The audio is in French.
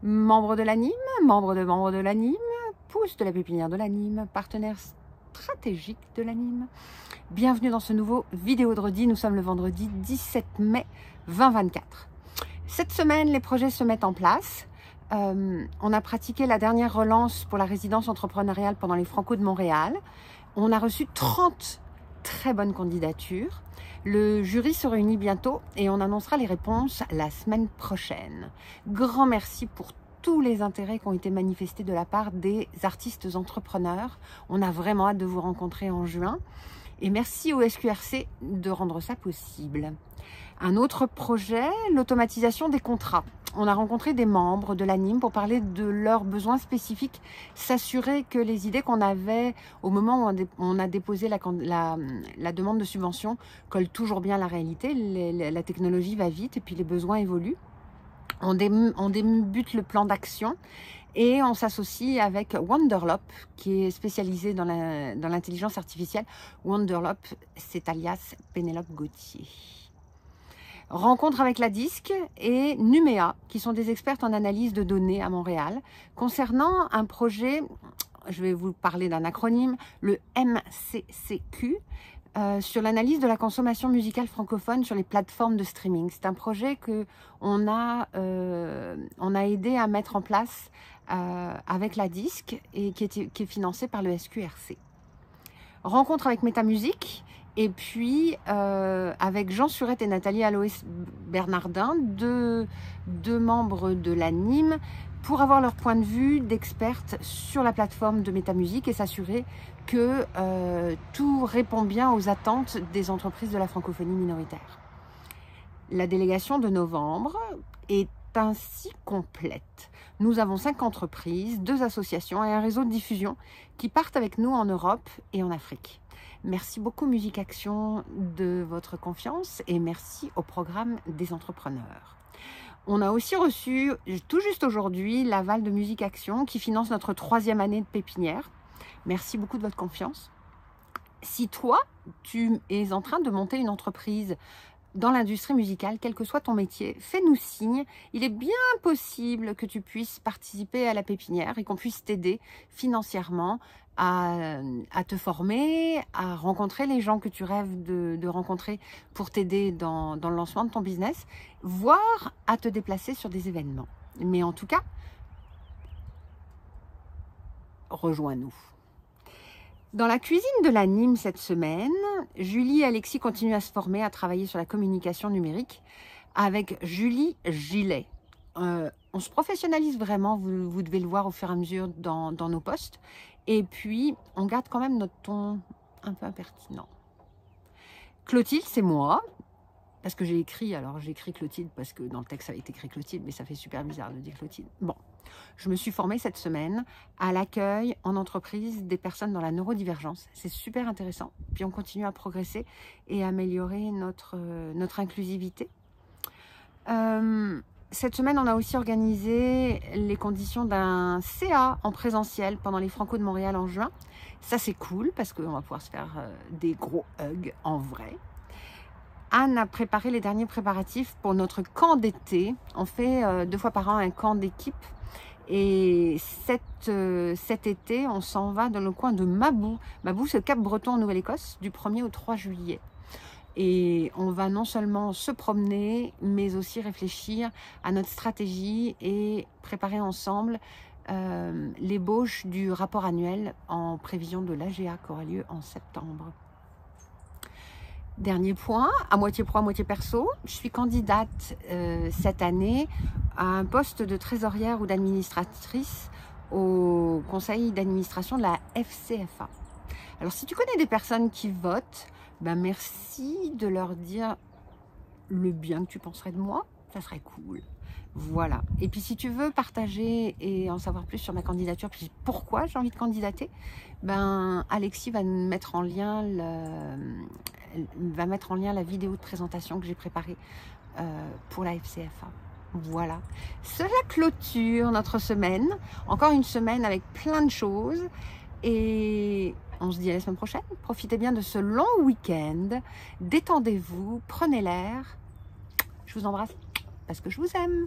Membre de l'ANIM, membre de l'ANIM, pouce de la pépinière de l'ANIM, partenaire stratégique de l'ANIM. Bienvenue dans ce nouveau vidéo de redis. Nous sommes le vendredi 17 mai 2024. Cette semaine, les projets se mettent en place. On a pratiqué la dernière relance pour la résidence entrepreneuriale pendant les Franco de Montréal. On a reçu 30 très bonnes candidatures. Le jury se réunit bientôt et on annoncera les réponses la semaine prochaine. Grand merci pour tous les intérêts qui ont été manifestés de la part des artistes entrepreneurs. On a vraiment hâte de vous rencontrer en juin. Et merci au SQRC de rendre ça possible. Un autre projet, l'automatisation des contrats. On a rencontré des membres de l'ANIM pour parler de leurs besoins spécifiques, s'assurer que les idées qu'on avait au moment où on a déposé la demande de subvention collent toujours bien à la réalité. La technologie va vite et puis les besoins évoluent. On débute le plan d'action et on s'associe avec Wonderlop qui est spécialisé dans l'intelligence artificielle. Wonderlop, c'est alias Pénélope Gauthier. Rencontre avec la DISC et Numéa, qui sont des experts en analyse de données à Montréal, concernant un projet, je vais vous parler d'un acronyme, le MCCQ, sur l'analyse de la consommation musicale francophone sur les plateformes de streaming. C'est un projet qu'on a aidé à mettre en place avec la DISC et qui est financé par le SQRC. Rencontre avec Métamusique. Et puis, avec Jean Surette et Nathalie Aloès Bernardin, deux membres de l'ANIM, pour avoir leur point de vue d'expertes sur la plateforme de Métamusique et s'assurer que tout répond bien aux attentes des entreprises de la francophonie minoritaire. La délégation de novembre est ainsi complète. Nous avons 5 entreprises, 2 associations et un réseau de diffusion qui partent avec nous en Europe et en Afrique. Merci beaucoup Musique Action de votre confiance et merci au programme des entrepreneurs. On a aussi reçu tout juste aujourd'hui l'aval de Musique Action qui finance notre 3e année de pépinière. Merci beaucoup de votre confiance. Si toi, tu es en train de monter une entreprise dans l'industrie musicale, quel que soit ton métier, fais-nous signe. Il est bien possible que tu puisses participer à la pépinière et qu'on puisse t'aider financièrement à te former, à rencontrer les gens que tu rêves de rencontrer pour t'aider dans le lancement de ton business, voire à te déplacer sur des événements. Mais en tout cas, rejoins-nous. Dans la cuisine de l'ANIM cette semaine, Julie et Alexis continuent à se former, à travailler sur la communication numérique avec Julie Gillet. On se professionnalise vraiment, vous devez le voir au fur et à mesure dans nos posts. Et puis, on garde quand même notre ton un peu impertinent. Clotilde, c'est moi. Parce que j'ai écrit Clotilde, parce que dans le texte ça avait été écrit Clotilde, mais ça fait super bizarre de dire Clotilde. Bon, je me suis formée cette semaine à l'accueil en entreprise des personnes dans la neurodivergence. C'est super intéressant. Puis on continue à progresser et à améliorer notre inclusivité. Cette semaine, on a aussi organisé les conditions d'un CA en présentiel pendant les Franco de Montréal en juin. Ça, c'est cool parce qu'on va pouvoir se faire des gros hugs en vrai. Anne a préparé les derniers préparatifs pour notre camp d'été. On fait 2 fois par an un camp d'équipe. Et cet été, on s'en va dans le coin de Mabou. Mabou, c'est le Cap Breton en Nouvelle-Écosse, du 1er au 3 juillet. Et on va non seulement se promener, mais aussi réfléchir à notre stratégie et préparer ensemble l'ébauche du rapport annuel en prévision de l'AGA qui aura lieu en septembre. Dernier point, à moitié pro, à moitié perso, je suis candidate cette année à un poste de trésorière ou d'administratrice au conseil d'administration de la FCFA. Alors si tu connais des personnes qui votent, ben merci de leur dire le bien que tu penserais de moi, ça serait cool. Voilà. Et puis si tu veux partager et en savoir plus sur ma candidature, puis pourquoi j'ai envie de candidater, ben Alexis va mettre en lien la vidéo de présentation que j'ai préparée pour la FCFA. Voilà. Cela clôture notre semaine. Encore une semaine avec plein de choses. Et on se dit à la semaine prochaine. Profitez bien de ce long week-end. Détendez-vous, prenez l'air. Je vous embrasse parce que je vous aime.